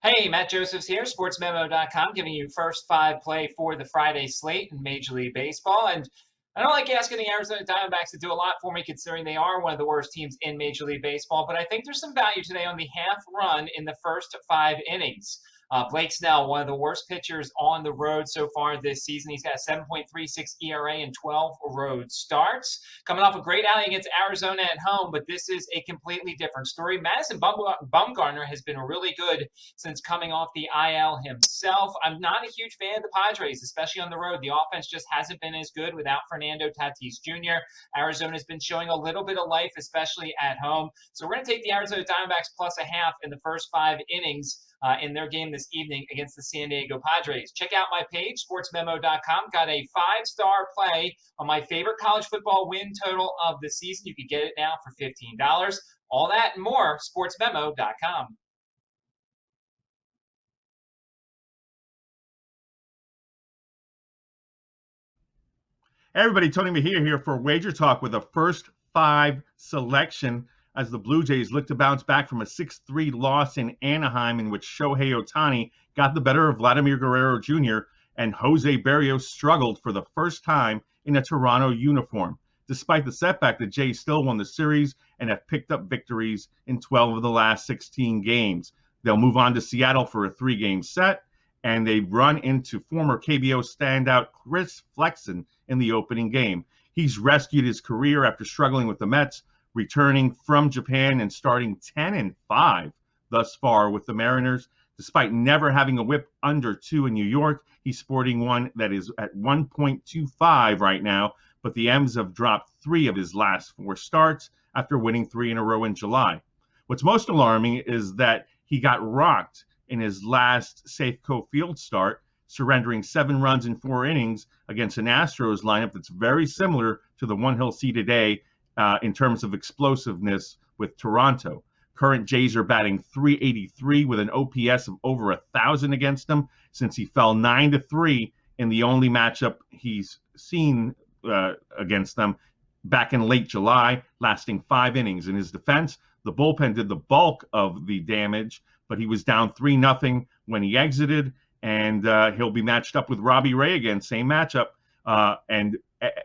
Hey, Matt Josephs here, sportsmemo.com, giving you first five play for the Friday slate in Major League Baseball. And I don't like asking the Arizona Diamondbacks to do a lot for me, considering they are one of the worst teams in Major League Baseball. But I think there's some value today on the half run in the first five innings. Blake Snell, one of the worst pitchers on the road so far this season. He's got a 7.36 ERA in 12 road starts. Coming off a great outing against Arizona at home, but this is a completely different story. Madison Bumgarner has been really good since coming off the IL himself. I'm not a huge fan of the Padres, especially on the road. The offense just hasn't been as good without Fernando Tatis Jr. Arizona's been showing a little bit of life, especially at home. So we're going to take the Arizona Diamondbacks plus a half in the first five innings in their game this evening against the San Diego Padres. Check out my page, sportsmemo.com. Got a five-star play on my favorite college football win total of the season. You can get it now for $15. All that and more, sportsmemo.com. Hey everybody, Tony Mejia here for WagerTalk with a first five selection as the Blue Jays look to bounce back from a 6-3 loss in Anaheim in which Shohei Ohtani got the better of Vladimir Guerrero Jr. and Jose Berrios struggled for the first time in a Toronto uniform. Despite the setback, the Jays still won the series and have picked up victories in 12 of the last 16 games. They'll move on to Seattle for a three-game set, and they run into former KBO standout Chris Flexen in the opening game. He's rescued his career after struggling with the Mets, returning from Japan and starting 10-5 thus far with the Mariners. Despite never having a whip under 2 in New York, he's sporting one that is at 1.25 right now, but the M's have dropped 3 of his last 4 starts after winning 3 in a row in July. What's most alarming is that he got rocked in his last Safeco Field start, surrendering 7 runs in 4 innings against an Astros lineup that's very similar to the one he'll see today in terms of explosiveness with Toronto. Current Jays are batting .383 with an OPS of over 1,000 against them since he fell 9-3 in the only matchup he's seen against them back in late July, lasting 5 innings. In his defense, the bullpen did the bulk of the damage, but he was down 3-0 when he exited, and he'll be matched up with Robbie Ray again, same matchup, and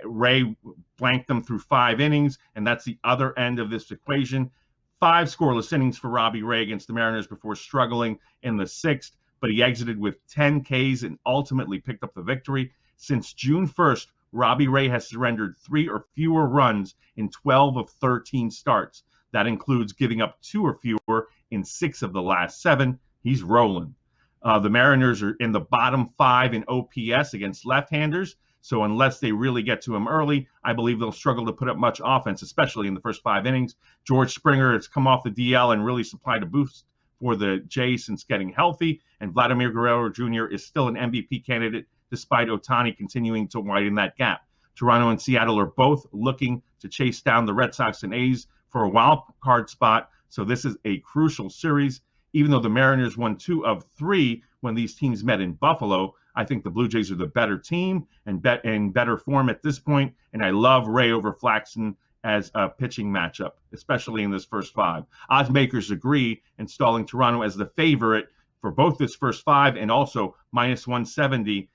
Ray blanked them through 5 innings, and that's the other end of this equation. 5 scoreless innings for Robbie Ray against the Mariners before struggling in the 6th, but he exited with 10 Ks and ultimately picked up the victory. Since June 1st, Robbie Ray has surrendered 3 or fewer runs in 12 of 13 starts. That includes giving up 2 or fewer in 6 of the last 7. He's rolling. The Mariners are in the bottom 5 in OPS against left-handers, so unless they really get to him early, I believe they'll struggle to put up much offense, especially in the first 5 innings. George Springer has come off the DL and really supplied a boost for the Jays since getting healthy, and Vladimir Guerrero Jr. is still an MVP candidate despite Ohtani continuing to widen that gap. Toronto and Seattle are both looking to chase down the Red Sox and A's for a wild card spot, so this is a crucial series. Even though the Mariners won 2 of 3 when these teams met in Buffalo, I think the Blue Jays are the better team and in better form at this point, and I love Ray over Flaxen as a pitching matchup, especially in this first 5. Odds makers agree, installing Toronto as the favorite for both this first 5 and also minus 170,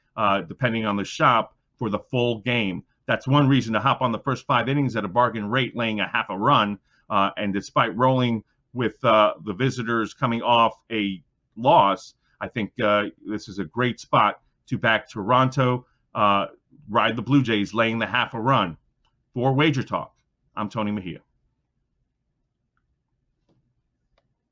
depending on the shop, for the full game. That's one reason to hop on the first 5 innings at a bargain rate, laying a half a run, and despite rolling with the visitors coming off a loss, I think this is a great spot to back Toronto, ride the Blue Jays laying the half a run. For WagerTalk, I'm Tony Mejia.